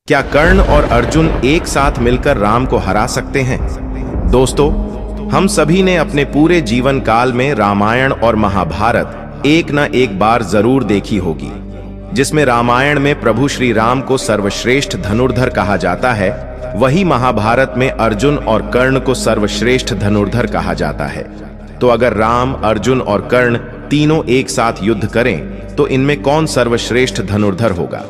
क्या कर्ण और अर्जुन एक साथ मिलकर राम को हरा सकते हैं? दोस्तों, हम सभी ने अपने पूरे जीवन काल में रामायण और महाभारत एक न एक बार जरूर देखी होगी, जिसमें रामायण में प्रभु श्री राम को सर्वश्रेष्ठ धनुर्धर कहा जाता है, वही महाभारत में अर्जुन और कर्ण को सर्वश्रेष्ठ धनुर्धर कहा जाता है। तो अगर राम, अर्जुन और कर्ण तीनों एक साथ युद्ध करें तो इनमें कौन सर्वश्रेष्ठ धनुर्धर होगा?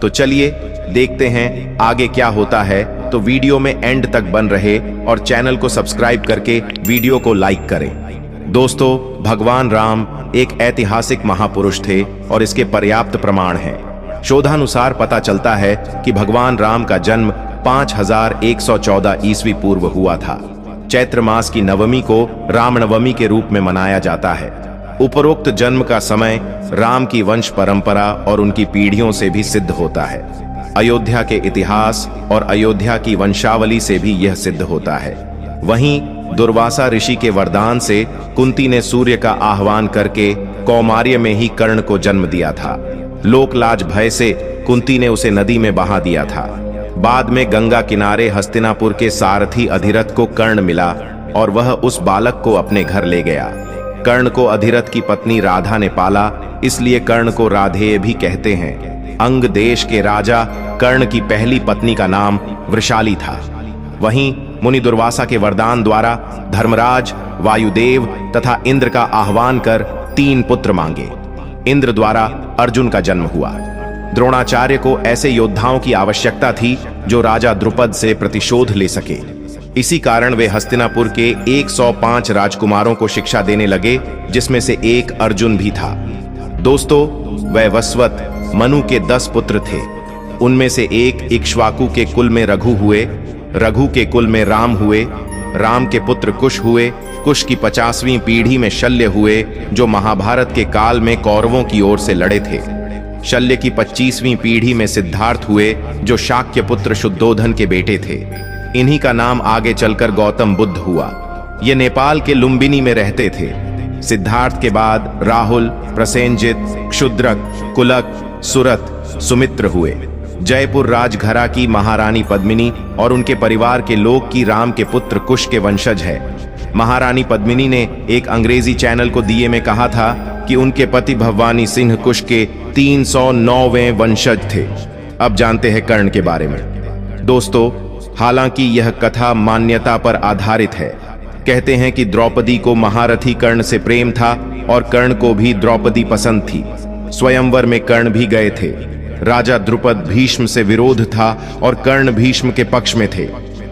तो चलिए देखते हैं आगे क्या होता है। तो वीडियो में एंड तक बन रहे और चैनल को सब्सक्राइब करके वीडियो को लाइक करें। दोस्तों, भगवान राम एक ऐतिहासिक महापुरुष थे और इसके पर्याप्त प्रमाण हैं। शोधानुसार पता चलता है कि भगवान राम का जन्म 5114 ईस्वी पूर्व हुआ था। चैत्र मास की नवमी को रामनवमी के रूप में मनाया जाता है। उपरोक्त जन्म का समय राम की वंश परंपरा और उनकी पीढ़ियों से भी सिद्ध होता है। अयोध्या के इतिहास और अयोध्या की वंशावली से भी यह सिद्ध होता है। वहीं दुर्वासा ऋषि के वरदान से कुंती ने सूर्य का आह्वान करके कौमार्य में ही कर्ण को जन्म दिया था। लोकलाज भय से कुंती ने उसे नदी में बहा दिया था। बाद में गंगा किनारे हस्तिनापुर के सारथी अधिरथ को कर्ण मिला और वह उस बालक को अपने घर ले गया। कर्ण को अधिरथ की पत्नी राधा ने पाला, इसलिए कर्ण को राधेय भी कहते हैं। अंग देश के राजा कर्ण की पहली पत्नी का नाम वृषाली था। वहीं मुनि दुर्वासा के वरदान द्वारा धर्मराज, वायुदेव तथा इंद्र का आह्वान कर 3 पुत्र मांगे। इंद्र द्वारा अर्जुन का जन्म हुआ। द्रोणाचार्य को ऐसे योद्धाओं की आवश्यकता थी जो राजा द्रुपद से प्रतिशोध ले सके। इसी कारण वे हस्तिनापुर के 105 राजकुमारों को शिक्षा देने लगे, जिसमें से एक अर्जुन भी था। दोस्तों, वैवस्वत मनु के 10 पुत्र थे। उनमें से एक इक्ष्वाकु के कुल में रघु हुए, रघु के कुल में राम हुए, राम के पुत्र कुश हुए, कुश की 50वीं पीढ़ी में शल्य हुए, जो महाभारत के काल में कौरवों की ओर से लड़े थे। शल्य की 25वीं पीढ़ी में सिद्धार्थ हुए, जो शाक्य पुत्र शुद्धोधन के बेटे थे। इन्हीं का नाम आगे चलकर गौतम बुद्ध हुआ। ये नेपाल के लुम्बिनी में रहते थे। सिद्धार्थ के बाद राहुल, प्रसेनजित, क्षुद्रक, कुलक, सुरत, सुमित्र हुए। जयपुर राजघरा की महारानी पद्मिनी और उनके परिवार के लोग की राम के पुत्र कुश के वंशज है। महारानी पद्मिनी ने एक अंग्रेजी चैनल को दिए में कहा था कि उनके पति भवानी सिंह कुश के 309वें वंशज थे। अब जानते हैं कर्ण के बारे में। दोस्तों, हालांकि यह कथा मान्यता पर आधारित है। कहते हैं कि द्रौपदी को महारथी कर्ण से प्रेम था और कर्ण को भी द्रौपदी पसंद थी। स्वयंवर में कर्ण भी गए थे। राजा द्रुपद भीष्म से विरोध था और कर्ण भीष्म के पक्ष में थे।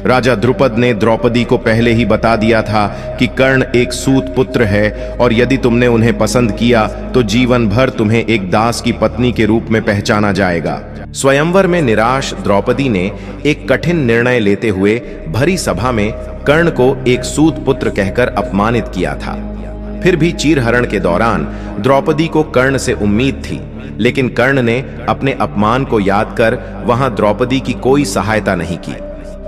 राजा द्रुपद ने द्रौपदी को पहले ही बता दिया था कि कर्ण एक सूत पुत्र है और यदि तुमने उन्हें पसंद किया तो जीवन भर तुम्हें एक दास की पत्नी के रूप में पहचाना जाएगा। स्वयंवर में निराश द्रौपदी ने एक कठिन निर्णय लेते हुए भरी सभा में कर्ण को एक सूत पुत्र कहकर अपमानित किया था। फिर भी चीरहरण के दौरान द्रौपदी को कर्ण से उम्मीद थी, लेकिन कर्ण ने अपने अपमान को याद कर वहां द्रौपदी की कोई सहायता नहीं की।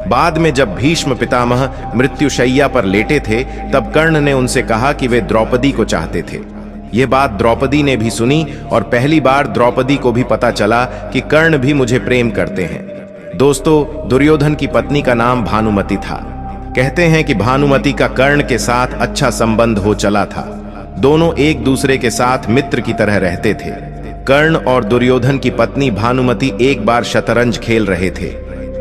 बाद में जब भीष्म पितामह मृत्युशैया पर लेटे थे, तब कर्ण ने उनसे कहा कि वे द्रौपदी को चाहते थे। यह बात द्रौपदी ने भी सुनी और पहली बार द्रौपदी को भी पता चला कि कर्ण भी मुझे प्रेम करते हैं। दोस्तों, दुर्योधन की पत्नी का नाम भानुमति था। कहते हैं कि भानुमति का कर्ण के साथ अच्छा संबंध हो चला था। दोनों एक दूसरे के साथ मित्र की तरह रहते थे। कर्ण और दुर्योधन की पत्नी भानुमति एक बार शतरंज खेल रहे थे।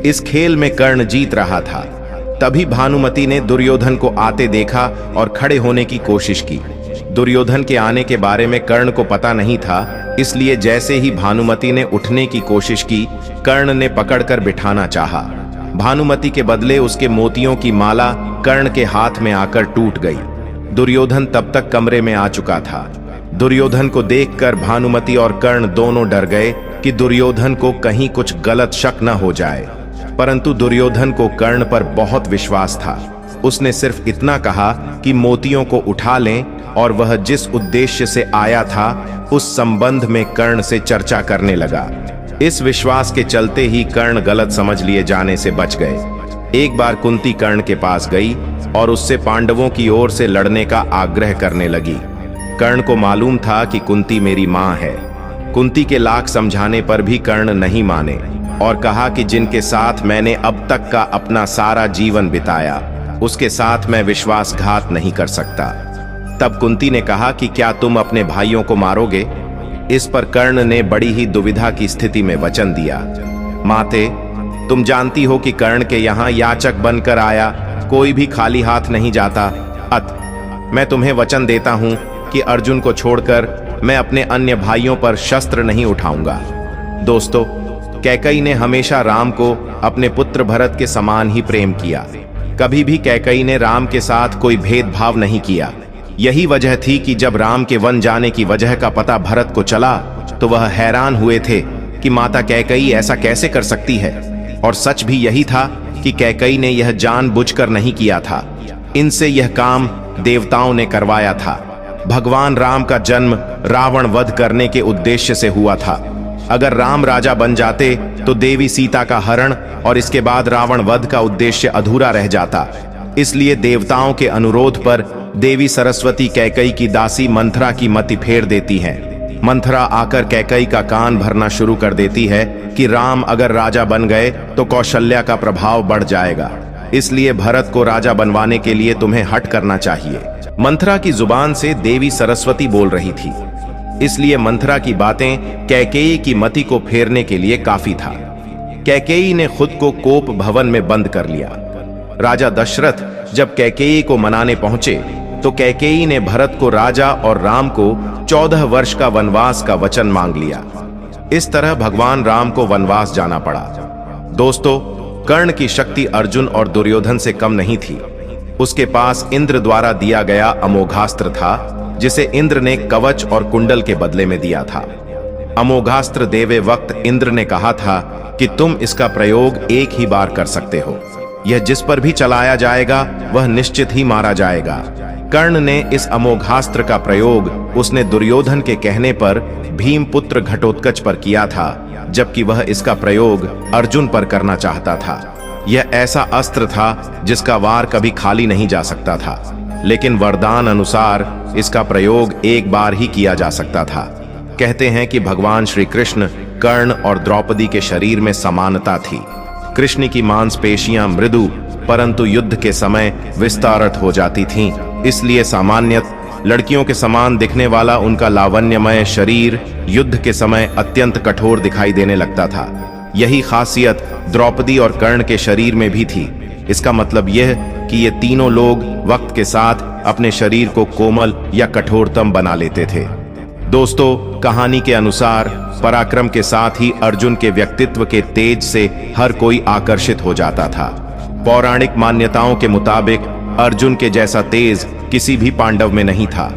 इस खेल में कर्ण जीत रहा था। तभी भानुमति ने दुर्योधन को आते देखा और खड़े होने की कोशिश की। दुर्योधन के आने के बारे में कर्ण को पता नहीं था, इसलिए जैसे ही भानुमति ने उठने की कोशिश की, कर्ण ने पकड़कर बिठाना चाहा। भानुमति के बदले उसके मोतियों की माला कर्ण के हाथ में आकर टूट गई। दुर्योधन तब तक कमरे में आ चुका था। दुर्योधन को देखकर भानुमति और कर्ण दोनों डर गए कि दुर्योधन को कहीं कुछ गलत शक न हो जाए। परंतु दुर्योधन को कर्ण पर बहुत विश्वास था। उसने सिर्फ इतना कहा कि मोतियों को उठा लें और वह जिस उद्देश्य से आया था उस संबंध में कर्ण से चर्चा करने लगा। इस विश्वास के चलते ही कर्ण गलत समझ लिए जाने से बच गए। एक बार कुंती कर्ण के पास गई और उससे पांडवों की ओर से लड़ने का आग्रह करने लगी। कर्ण को मालूम था कि कुंती मेरी मां है। कुंती के लाख समझाने पर भी कर्ण नहीं माने। और कहा कि जिनके साथ मैंने अब तक का अपना सारा जीवन बिताया, उसके साथ मैं विश्वासघात नहीं कर सकता। तब कुंती ने कहा कि क्या तुम अपने भाइयों को मारोगे? इस पर कर्ण ने बड़ी ही दुविधा की स्थिति में वचन दिया, माते, तुम जानती हो कि कर्ण के यहाँ याचक बनकर आया कोई भी खाली हाथ नहीं जाता। अत मैं तुम्हें वचन देता हूं कि अर्जुन को छोड़कर मैं अपने अन्य भाइयों पर शस्त्र नहीं उठाऊंगा। दोस्तों, कैकई ने हमेशा राम को अपने पुत्र भरत के समान ही प्रेम किया। कभी भी कैकई ने राम के साथ कोई भेदभाव नहीं किया। यही वजह थी कि जब राम के वन जाने की वजह का पता भरत को चला तो वह हैरान हुए थे कि माता कैकई ऐसा कैसे कर सकती है। और सच भी यही था कि कैकई ने यह जानबूझकर नहीं किया था। इनसे यह काम देवताओं ने करवाया था। भगवान राम का जन्म रावण वध करने के उद्देश्य से हुआ था। अगर राम राजा बन जाते तो देवी सीता का हरण और इसके बाद रावण वध का उद्देश्य अधूरा रह जाता। इसलिए देवताओं के अनुरोध पर देवी सरस्वती कैकई की दासी मंथरा की मति फेर देती है। मंथरा आकर कैकई का कान भरना शुरू कर देती है कि राम अगर राजा बन गए तो कौशल्या का प्रभाव बढ़ जाएगा, इसलिए भरत को राजा बनवाने के लिए तुम्हें हट करना चाहिए। मंथरा की जुबान से देवी सरस्वती बोल रही थी, इसलिए मंथरा की बातें कैकेयी की मति को फेरने के लिए काफी था। कैकेयी ने खुद को कोप भवन में बंद कर लिया। राजा दशरथ जब कैकेयी को मनाने पहुंचे तो कैकेयी ने भरत को राजा और राम को 14 वर्ष का वनवास का वचन मांग लिया। इस तरह भगवान राम को वनवास जाना पड़ा। दोस्तों, कर्ण की शक्ति अर्जुन और दुर्योधन से कम नहीं थी। उसके पास इंद्र द्वारा दिया गया अमोघास्त्र था, जिसे इंद्र ने कवच और कुंडल के बदले में दिया था। अमोघास्त्र देवे वक्त इंद्र ने कहा था कि तुम इसका प्रयोग एक ही बार कर सकते हो। यह जिस पर भी चलाया जाएगा वह निश्चित ही मारा जाएगा। कर्ण ने इस अमोघास्त्र का प्रयोग उसने दुर्योधन के कहने पर भीम पुत्र घटोत्कच पर किया था, जबकि वह इसका प्रयोग अर्जुन पर करना चाहता था। यह ऐसा अस्त्र था जिसका वार कभी खाली नहीं जा सकता था, लेकिन वरदान अनुसार इसका प्रयोग एक बार ही किया जा सकता था। कहते हैं कि भगवान श्री कृष्ण कर्ण और द्रौपदी के शरीर में समानता थी। कृष्ण की मांसपेशियां मृदु परंतु युद्ध के समय विस्तारित हो जाती थीं, इसलिए सामान्यतः लड़कियों के समान दिखने वाला उनका लावण्यमय शरीर युद्ध के समय अत्यंत कठोर दिखाई देने लगता था। यही खासियत द्रौपदी और कर्ण के शरीर में भी थी। इसका मतलब यह कि ये तीनों लोग वक्त के साथ अपने शरीर को कोमल या कठोरतम बना लेते थे। दोस्तों, कहानी के अनुसार पराक्रम के साथ ही अर्जुन के व्यक्तित्व के तेज से हर कोई आकर्षित हो जाता था। पौराणिक मान्यताओं के मुताबिक अर्जुन के जैसा तेज किसी भी पांडव में नहीं था।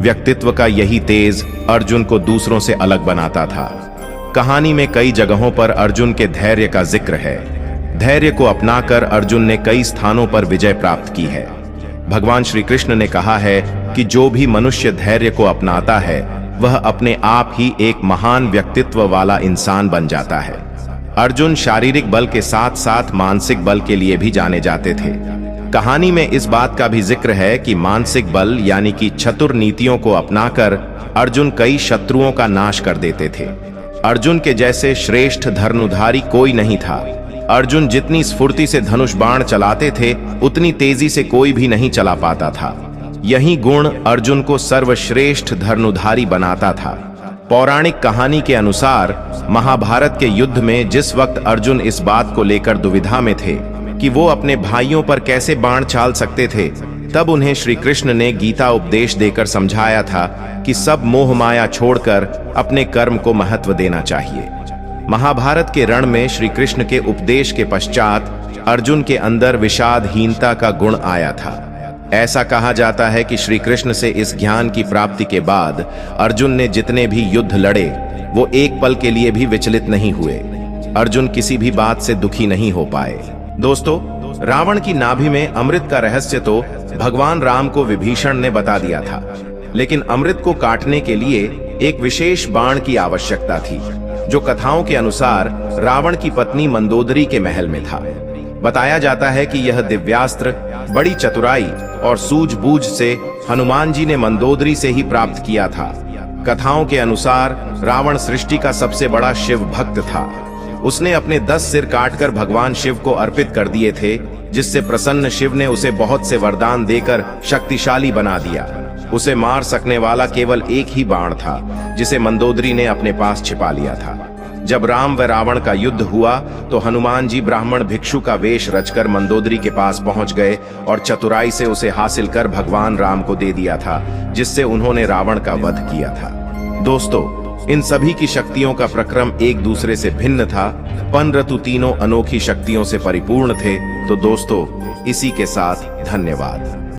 व्यक्तित्व का यही तेज अर्जुन को दूसरों से अलग बनाता था। कहानी में कई जगहों पर अर्जुन के धैर्य का जिक्र है। धैर्य को अपनाकर अर्जुन ने कई स्थानों पर विजय प्राप्त की है। भगवान श्री कृष्ण ने कहा है कि जो भी मनुष्य धैर्य को अपनाता है वह अपने आप ही एक महान व्यक्तित्व वाला इंसान बन जाता है। अर्जुन शारीरिक बल के साथ साथ मानसिक बल के लिए भी जाने जाते थे। कहानी में इस बात का भी जिक्र है कि मानसिक बल यानी कि चतुर नीतियों को अपनाकर अर्जुन कई शत्रुओं का नाश कर देते थे। अर्जुन के जैसे श्रेष्ठ धनुर्धारी कोई नहीं था। अर्जुन जितनी स्फूर्ति से धनुष बाण चलाते थे उतनी तेजी से कोई भी नहीं चला पाता था। यही गुण अर्जुन को सर्वश्रेष्ठ धनुर्धारी बनाता था। पौराणिक कहानी के अनुसार महाभारत के युद्ध में जिस वक्त अर्जुन इस बात को लेकर दुविधा में थे कि वो अपने भाइयों पर कैसे बाण चाल सकते थे, तब उन्हें श्री कृष्ण ने गीता उपदेश देकर समझाया था कि सब मोह माया छोड़कर अपने कर्म को महत्व देना चाहिए। महाभारत के रण में श्री कृष्ण के उपदेश के पश्चात अर्जुन के अंदर विषादहीनता का गुण आया था। ऐसा कहा जाता है कि श्री कृष्ण से इस ज्ञान की प्राप्ति के बाद अर्जुन ने जितने भी युद्ध लड़े वो एक पल के लिए भी विचलित नहीं हुए। अर्जुन किसी भी बात से दुखी नहीं हो पाए। दोस्तों, रावण की नाभि में अमृत का रहस्य तो भगवान राम को विभीषण ने बता दिया था, लेकिन अमृत को काटने के लिए एक विशेष बाण की आवश्यकता थी, जो कथाओं के अनुसार रावण की पत्नी मंदोदरी के महल में था। बताया जाता है कि यह दिव्यास्त्र बड़ी चतुराई और सूझबूझ से हनुमान जी ने मंदोदरी से ही प्राप्त किया था। कथाओं के अनुसार रावण सृष्टि का सबसे बड़ा शिव भक्त था। उसने अपने 10 सिर काटकर भगवान शिव को अर्पित कर दिए थे, जिससे प्रसन्न शिव ने उसे बहुत से वरदान देकर शक्तिशाली बना दिया। उसे मार सकने वाला केवल एक ही बाण था, जिसे मंदोदरी ने अपने पास छिपा लिया था। जब राम व रावण का युद्ध हुआ तो हनुमान जी ब्राह्मण भिक्षु का वेश रचकर मंदोदरी के पास पहुंच गए और चतुराई से उसे हासिल कर भगवान राम को दे दिया था, जिससे उन्होंने रावण का वध किया था। दोस्तों, इन सभी की शक्तियों का प्रक्रम एक दूसरे से भिन्न था, पंरतु तीनों अनोखी शक्तियों से परिपूर्ण थे। तो दोस्तों, इसी के साथ धन्यवाद।